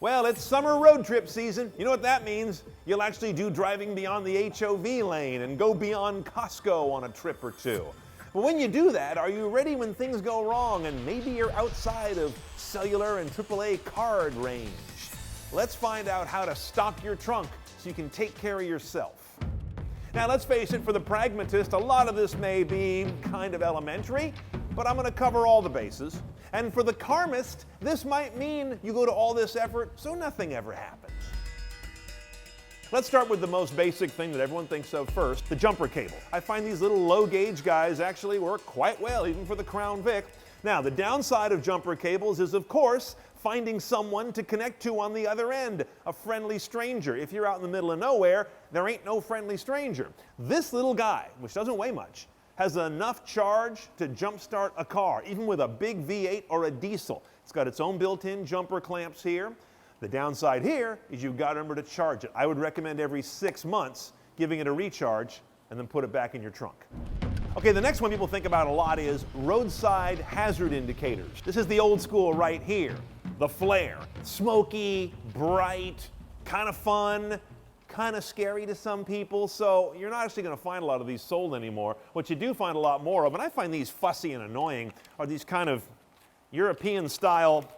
Well, it's summer road trip season. You know what that means? You'll actually do driving beyond the HOV lane and go beyond Costco on a trip or two. But when you do that, are you ready when things go wrong and maybe you're outside of cellular and AAA card range? Let's find out how to stock your trunk so you can take care of yourself. Now, let's face it, for the pragmatist, a lot of this may be kind of elementary, but I'm going to cover all the bases. And for the karmist, this might mean you go to all this effort so nothing ever happens. Let's start with the most basic thing that everyone thinks of first, the jumper cable. I find these little low gauge guys actually work quite well, even for the Crown Vic. Now, the downside of jumper cables is, of course, finding someone to connect to on the other end, a friendly stranger. If you're out in the middle of nowhere, there ain't no friendly stranger. This little guy, which doesn't weigh much, has enough charge to jumpstart a car, even with a big V8 or a diesel. It's got its own built-in jumper clamps here. The downside here is you've got to remember to charge it. I would recommend every 6 months giving it a recharge and then put it back in your trunk. Okay, the next one people think about a lot is roadside hazard indicators. This is the old school right here. The flare. Smoky, bright, kind of fun, kind of scary to some people, so you're not actually going to find a lot of these sold anymore. What you do find a lot more of, and I find these fussy and annoying, are these kind of European-style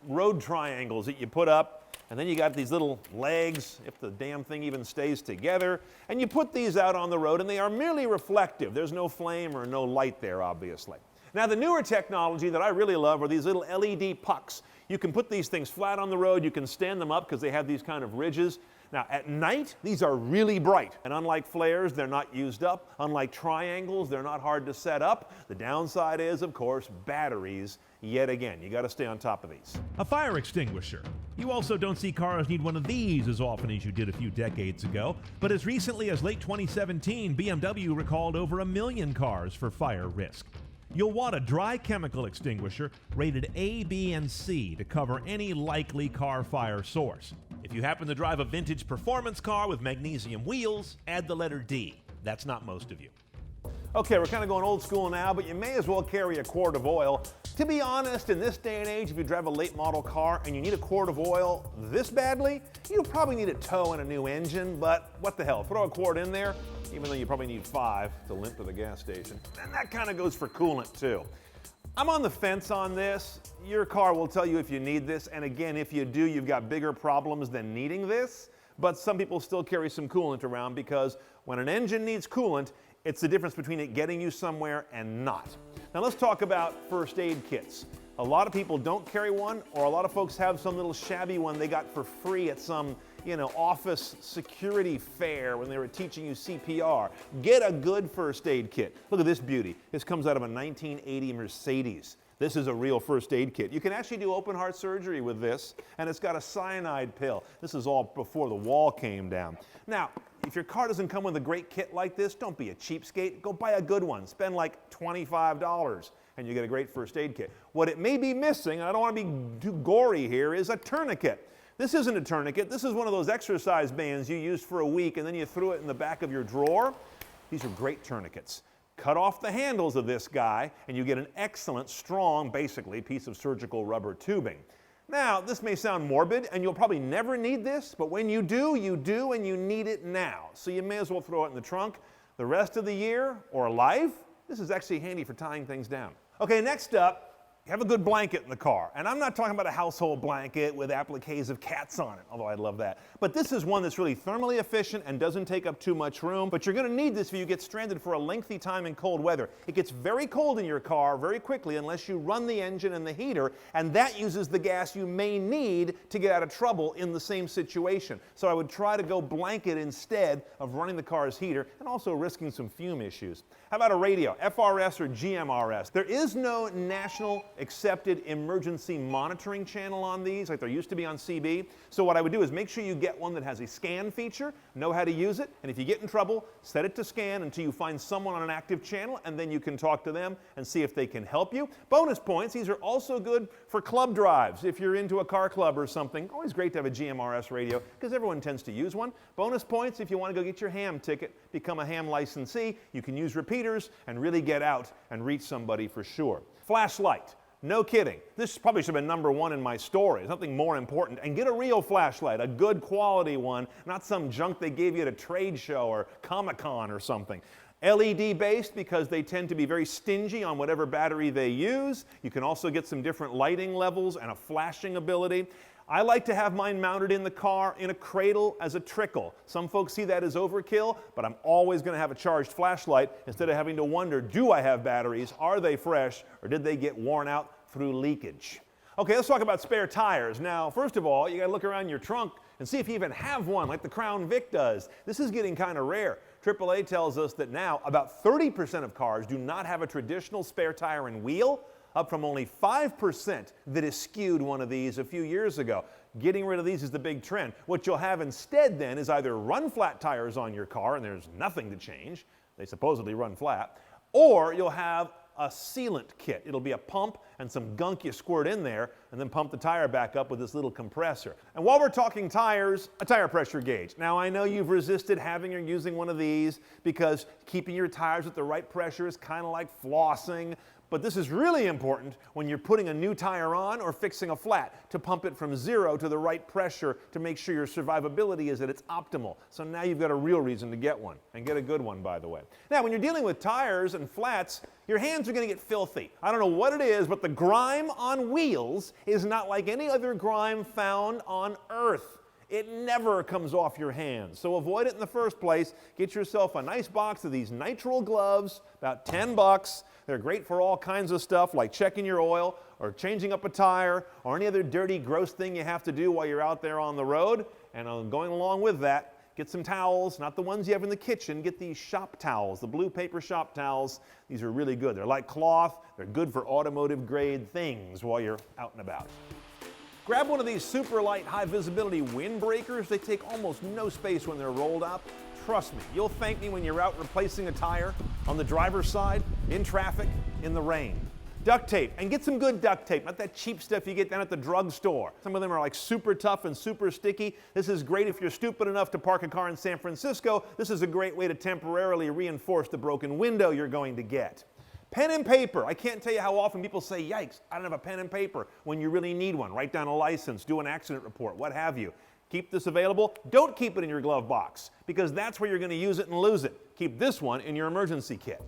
road triangles that you put up, and then you got these little legs, if the damn thing even stays together, and you put these out on the road, and they are merely reflective. There's no flame or no light there, obviously. Now, the newer technology that I really love are these little LED pucks. You can put these things flat on the road, you can stand them up because they have these kind of ridges. Now, at night, these are really bright, and unlike flares, they're not used up. Unlike triangles, they're not hard to set up. The downside is, of course, batteries. Yet again, you got to stay on top of these. A fire extinguisher. You also don't see cars need one of these as often as you did a few decades ago, but as recently as late 2017, BMW recalled over 1 million cars for fire risk. You'll want a dry chemical extinguisher rated A, B, and C to cover any likely car fire source. If you happen to drive a vintage performance car with magnesium wheels, add the letter D. That's not most of you. Okay, we're kind of going old school now, but you may as well carry a quart of oil. To be honest, in this day and age, if you drive a late model car and you need a quart of oil this badly, you'll probably need a tow and a new engine, but what the hell, throw a quart in there, even though you probably need 5 to limp to the gas station. And that kind of goes for coolant too. I'm on the fence on this. Your car will tell you if you need this, and again, if you do, you've got bigger problems than needing this, but some people still carry some coolant around because when an engine needs coolant, it's the difference between it getting you somewhere and not. Now let's talk about first aid kits. A lot of people don't carry one, or a lot of folks have some little shabby one they got for free at some, office security fair when they were teaching you CPR. Get a good first aid kit. Look at this beauty. This comes out of a 1980 Mercedes. This is a real first aid kit. You can actually do open heart surgery with this, and it's got a cyanide pill. This is all before the wall came down. Now, if your car doesn't come with a great kit like this, don't be a cheapskate. Go buy a good one. Spend like $25 and you get a great first aid kit. What it may be missing, and I don't want to be too gory here, is a tourniquet. This isn't a tourniquet. This is one of those exercise bands you used for a week and then you threw it in the back of your drawer. These are great tourniquets. Cut off the handles of this guy and you get an excellent, strong, basically, piece of surgical rubber tubing. Now, this may sound morbid and you'll probably never need this, but when you do, and you need it now. So you may as well throw it in the trunk. The rest of the year or life, this is actually handy for tying things down. Okay, next up, have a good blanket in the car. And I'm not talking about a household blanket with appliques of cats on it, although I'd love that. But this is one that's really thermally efficient and doesn't take up too much room. But you're going to need this if you get stranded for a lengthy time in cold weather. It gets very cold in your car very quickly unless you run the engine and the heater, and that uses the gas you may need to get out of trouble in the same situation. So I would try to go blanket instead of running the car's heater and also risking some fume issues. How about a radio, FRS or GMRS? There is no national accepted emergency monitoring channel on these like there used to be on CB. So what I would do is make sure you get one that has a scan feature, know how to use it, and if you get in trouble, set it to scan until you find someone on an active channel, and then you can talk to them and see if they can help you. Bonus points, these are also good for club drives. If you're into a car club or something, always great to have a GMRS radio because everyone tends to use one. Bonus points if you want to go get your ham ticket, become a ham licensee, you can use repeaters and really get out and reach somebody for sure. Flashlight. No kidding. This probably should have been number one in my story. There's nothing more important. And get a real flashlight, a good quality one, not some junk they gave you at a trade show or Comic-Con or something. LED based because they tend to be very stingy on whatever battery they use. You can also get some different lighting levels and a flashing ability. I like to have mine mounted in the car in a cradle as a trickle. Some folks see that as overkill, but I'm always going to have a charged flashlight instead of having to wonder, do I have batteries, are they fresh, or did they get worn out through leakage? Okay, let's talk about spare tires. Now, first of all, you got to look around your trunk and see if you even have one like the Crown Vic does. This is getting kind of rare. AAA tells us that now about 30% of cars do not have a traditional spare tire and wheel, up from only 5% that eschewed one of these a few years ago. Getting rid of these is the big trend. What you'll have instead then is either run flat tires on your car, and there's nothing to change. They supposedly run flat. Or you'll have a sealant kit. It'll be a pump and some gunk you squirt in there and then pump the tire back up with this little compressor. And while we're talking tires, a tire pressure gauge. Now I know you've resisted having or using one of these because keeping your tires at the right pressure is kind of like flossing. But this is really important when you're putting a new tire on or fixing a flat to pump it from 0 to the right pressure to make sure your survivability is at its optimal. So now you've got a real reason to get one, and get a good one, by the way. Now, when you're dealing with tires and flats, your hands are going to get filthy. I don't know what it is, but the grime on wheels is not like any other grime found on Earth. It never comes off your hands. So avoid it in the first place. Get yourself a nice box of these nitrile gloves, about 10 bucks. They're great for all kinds of stuff like checking your oil or changing up a tire or any other dirty, gross thing you have to do while you're out there on the road. And going along with that, get some towels, not the ones you have in the kitchen. Get these shop towels, the blue paper shop towels. These are really good. They're like cloth. They're good for automotive grade things while you're out and about. Grab one of these super light, high visibility windbreakers. They take almost no space when they're rolled up. Trust me, you'll thank me when you're out replacing a tire on the driver's side, in traffic, in the rain. Duct tape, and get some good duct tape, not that cheap stuff you get down at the drugstore. Some of them are like super tough and super sticky. This is great if you're stupid enough to park a car in San Francisco. This is a great way to temporarily reinforce the broken window you're going to get. Pen and paper. I can't tell you how often people say, yikes, I don't have a pen and paper, when you really need one. Write down a license, do an accident report, what have you. Keep this available. Don't keep it in your glove box because that's where you're going to use it and lose it. Keep this one in your emergency kit.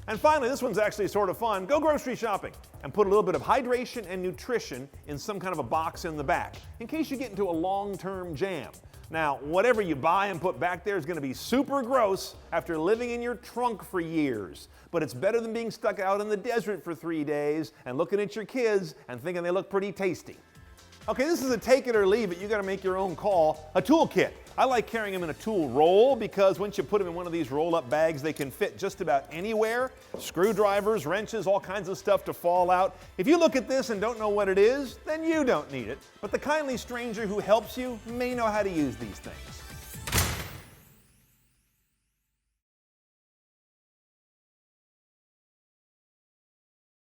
And finally, this one's actually sort of fun. Go grocery shopping and put a little bit of hydration and nutrition in some kind of a box in the back in case you get into a long-term jam. Now, whatever you buy and put back there is going to be super gross after living in your trunk for years. But it's better than being stuck out in the desert for 3 days and looking at your kids and thinking they look pretty tasty. Okay, this is a take it or leave it. You got to make your own call. A toolkit. I like carrying them in a tool roll because once you put them in one of these roll-up bags, they can fit just about anywhere. Screwdrivers, wrenches, all kinds of stuff to fall out. If you look at this and don't know what it is, then you don't need it. But the kindly stranger who helps you may know how to use these things.